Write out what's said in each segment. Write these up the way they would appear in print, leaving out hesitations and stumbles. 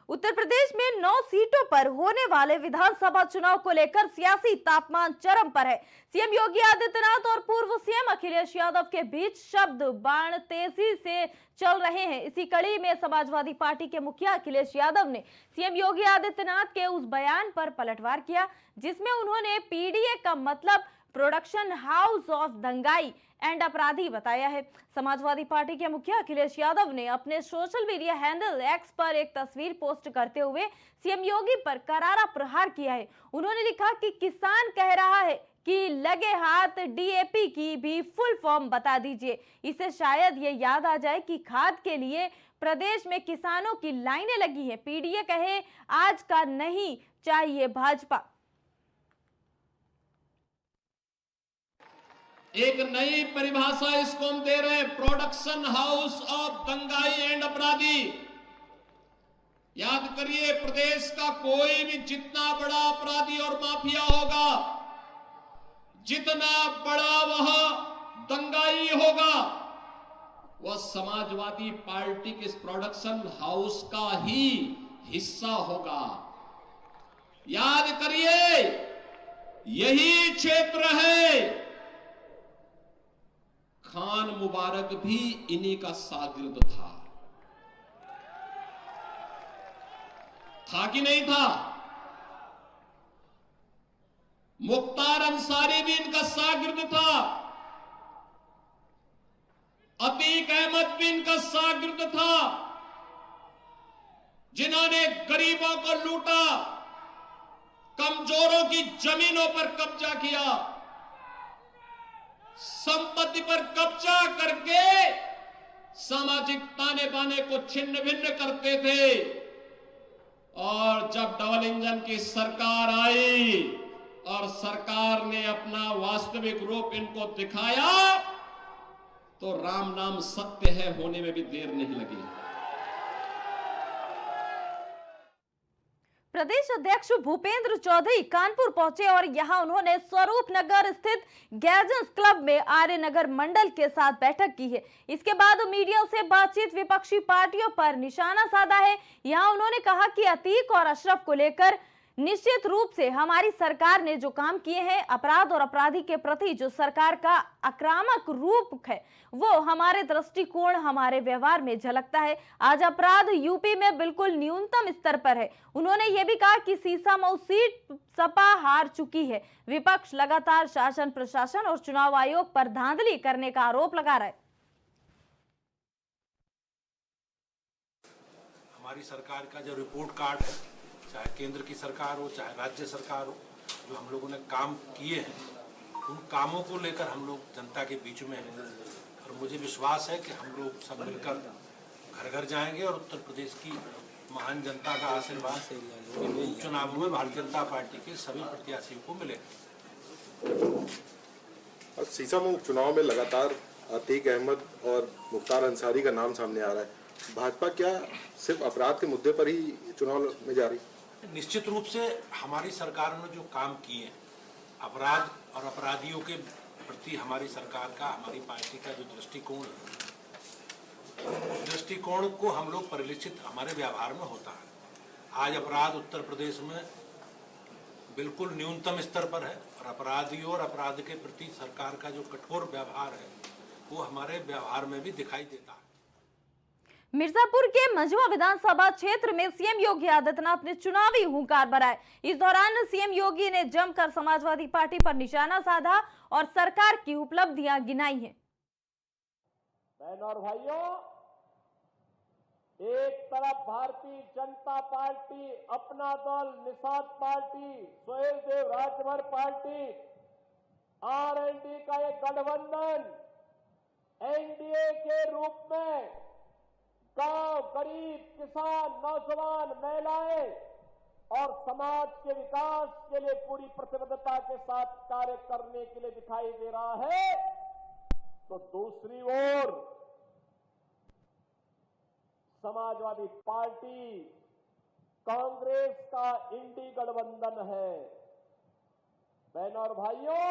उत्तर प्रदेश में 9 सीटों पर होने वाले विधानसभा चुनाव को लेकर सियासी तापमान चरम पर है। सीएम योगी आदित्यनाथ और पूर्व सीएम अखिलेश यादव के बीच शब्द बाण तेजी से चल रहे हैं। इसी कड़ी में समाजवादी पार्टी के मुखिया अखिलेश यादव ने सीएम योगी आदित्यनाथ के उस बयान पर पलटवार किया जिसमें उन्होंने पीडीए का मतलब प्रोडक्शन हाउस ऑफ दंगाई एंड अपराधी बताया है। समाजवादी पार्टी के मुखिया अखिलेश यादव ने अपने सोशल मीडिया हैंडल एक्स पर एक तस्वीर पोस्ट करते हुए सीएम योगी पर करारा प्रहार किया है। उन्होंने लिखा कि किसान कह रहा है कि लगे हाथ डीएपी की भी फुल फॉर्म बता दीजिए। इसे शायद ये याद आ जाए कि खाद के लिए प्रदेश में किसानों की लाइनें लगी हैं। पीडीए कहे आज का नहीं चाहिए भाजपा। एक नई परिभाषा इसको हम दे रहे हैं, प्रोडक्शन हाउस ऑफ दंगाई एंड अपराधी। याद करिए, प्रदेश का कोई भी जितना बड़ा अपराधी और माफिया होगा, जितना बड़ा वह दंगाई होगा, वह समाजवादी पार्टी के इस प्रोडक्शन हाउस का ही हिस्सा होगा। याद करिए, यही क्षेत्र है। खान मुबारक भी इन्हीं का शागिर्द था कि नहीं था? मुख्तार अंसारी भी इनका शागिर्द था, अतीक अहमद भी इनका शागिर्द था, जिन्होंने गरीबों को लूटा, कमजोरों की जमीनों पर कब्जा किया, संपत्ति पर कब्जा करके सामाजिक ताने बाने को छिन्न भिन्न करते थे। और जब डबल इंजन की सरकार आई और सरकार ने अपना वास्तविक रूप इनको दिखाया, तो राम नाम सत्य है होने में भी देर नहीं लगी। प्रदेश अध्यक्ष भूपेंद्र चौधरी कानपुर पहुंचे और यहां उन्होंने स्वरूप नगर स्थित गैर्जन्स क्लब में आर्य नगर मंडल के साथ बैठक की है। इसके बाद मीडिया से बातचीत विपक्षी पार्टियों पर निशाना साधा है। यहां उन्होंने कहा कि अतीक और अशरफ को लेकर निश्चित रूप से हमारी सरकार ने जो काम किए हैं, अपराध और अपराधी के प्रति जो सरकार का आक्रामक रूप है, वो हमारे दृष्टिकोण, हमारे व्यवहार में झलकता है। आज अपराध यूपी में बिल्कुल न्यूनतम स्तर पर है। उन्होंने ये भी कहा कि सीसामऊ सीट सपा हार चुकी है। विपक्ष लगातार शासन प्रशासन और चुनाव आयोग पर धांधली करने का आरोप लगा रहा है। हमारी सरकार का जो रिपोर्ट कार्ड है, चाहे केंद्र की सरकार हो चाहे राज्य सरकार हो, जो हम लोगों ने काम किए हैं, उन कामों को लेकर हम लोग जनता के बीच में हैं। और मुझे विश्वास है कि हम लोग सब मिलकर घर घर जाएंगे और उत्तर प्रदेश की महान जनता का आशीर्वाद इन चुनावों में भारतीय जनता पार्टी के सभी प्रत्याशियों को मिलेगा। सीसामऊ चुनाव में लगातार अतीक अहमद और मुख्तार अंसारी का नाम सामने आ रहा है। भाजपा क्या सिर्फ अपराध के मुद्दे पर ही चुनाव में जा रही? निश्चित रूप से हमारी सरकार ने जो काम किए हैं, अपराध और अपराधियों के प्रति हमारी सरकार का, हमारी पार्टी का जो दृष्टिकोण है, उस दृष्टिकोण को हम लोग परिलक्षित हमारे व्यवहार में होता है। आज अपराध उत्तर प्रदेश में बिल्कुल न्यूनतम स्तर पर है और अपराधियों और अपराध के प्रति सरकार का जो कठोर व्यवहार है, वो हमारे व्यवहार में भी दिखाई देता है। मिर्जापुर के मझवा विधानसभा क्षेत्र में सीएम योगी आदित्यनाथ ने चुनावी हुंकार भराए। इस दौरान सीएम योगी ने जमकर समाजवादी पार्टी पर निशाना साधा और सरकार की उपलब्धियां गिनाई हैं। बहनों और भाइयों, एक तरफ भारतीय जनता पार्टी, अपना दल, निषाद पार्टी, सोहेल देव राजभर पार्टी, आरएलडी का एक गठबंधन एनडीए के रूप में गांव, गरीब, किसान, नौजवान, महिलाएं और समाज के विकास के लिए पूरी प्रतिबद्धता के साथ कार्य करने के लिए दिखाई दे रहा है, तो दूसरी ओर समाजवादी पार्टी, कांग्रेस का इंडी गठबंधन है। बहनों और भाइयों,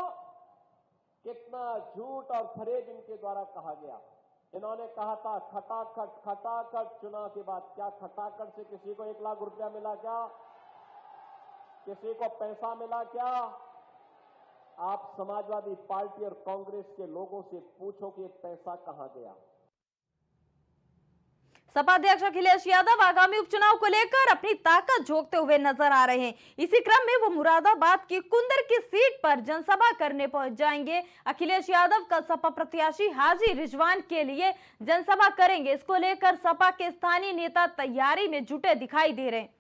कितना झूठ और फरेब इनके द्वारा कहा गया। इन्होंने कहा था खटाखट चुनाव के बाद। क्या खटाखट से किसी को 1 लाख रुपया मिला क्या? किसी को पैसा मिला क्या? आप समाजवादी पार्टी और कांग्रेस के लोगों से पूछो कि ये पैसा कहां गया। सपा अध्यक्ष अखिलेश यादव आगामी उपचुनाव को लेकर अपनी ताकत झोंकते हुए नजर आ रहे हैं। इसी क्रम में वो मुरादाबाद की कुंदर की सीट पर जनसभा करने पहुंच जाएंगे। अखिलेश यादव कल सपा प्रत्याशी हाजी रिजवान के लिए जनसभा करेंगे। इसको लेकर सपा के स्थानीय नेता तैयारी में जुटे दिखाई दे रहे हैं।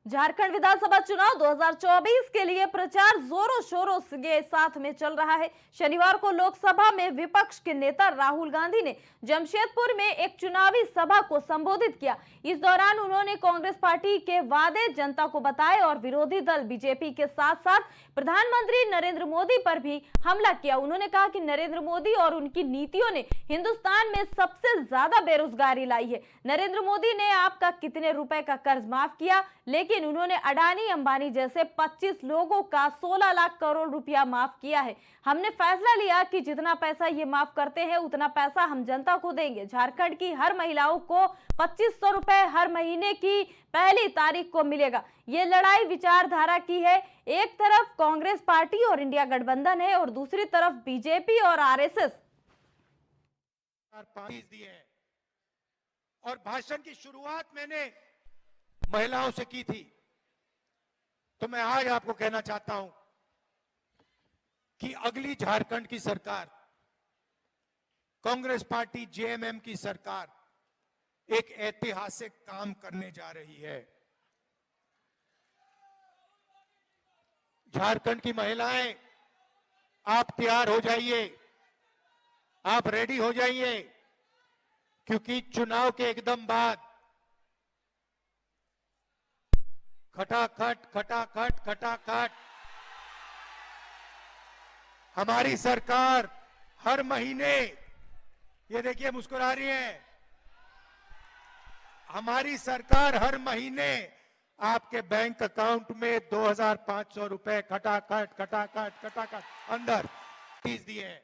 झारखंड विधानसभा चुनाव 2024 के लिए प्रचार जोरों शोरों के साथ में चल रहा है। शनिवार को लोकसभा में विपक्ष के नेता राहुल गांधी ने जमशेदपुर में एक चुनावी सभा को संबोधित किया। इस दौरान उन्होंने कांग्रेस पार्टी के वादे जनता को बताए और विरोधी दल बीजेपी के साथ साथ प्रधानमंत्री नरेंद्र मोदी पर भी हमला किया। उन्होंने कहा कि नरेंद्र मोदी और उनकी नीतियों ने हिंदुस्तान में सबसे ज्यादा बेरोजगारी लाई है। नरेंद्र मोदी ने आपका कितने रुपए का कर्ज माफ किया, लेकिन उन्होंने अडानी अंबानी जैसे 25 लोगों का 16 लाख करोड़ रुपया माफ किया है। हमने फैसला लिया कि जितना पैसा ये माफ करते हैं उतना पैसा हम जनता को देंगे। झारखंड की हर महिलाओं को 2500 रुपए हर महीने की पहली तारीख को मिलेगा। ये लड़ाई विचारधारा की है। एक तरफ कांग्रेस पार्टी और इंडिया गठबंधन है और दूसरी तरफ बीजेपी और आरएसएस। और भाषण की शुरुआत मैंने महिलाओं से की थी, तो मैं आज आपको कहना चाहता हूं कि अगली झारखंड की सरकार, कांग्रेस पार्टी जेएमएम की सरकार एक ऐतिहासिक काम करने जा रही है। झारखंड की महिलाएं, आप तैयार हो जाइए, आप रेडी हो जाइए, क्योंकि चुनाव के एकदम बाद खटाखट खटाखट खटाखट हमारी सरकार हर महीने, ये देखिए मुस्कुरा रही है, हमारी सरकार हर महीने आपके बैंक अकाउंट में 2500 रुपए खटाखट खटाखट खटाखट अंदर दिए हैं।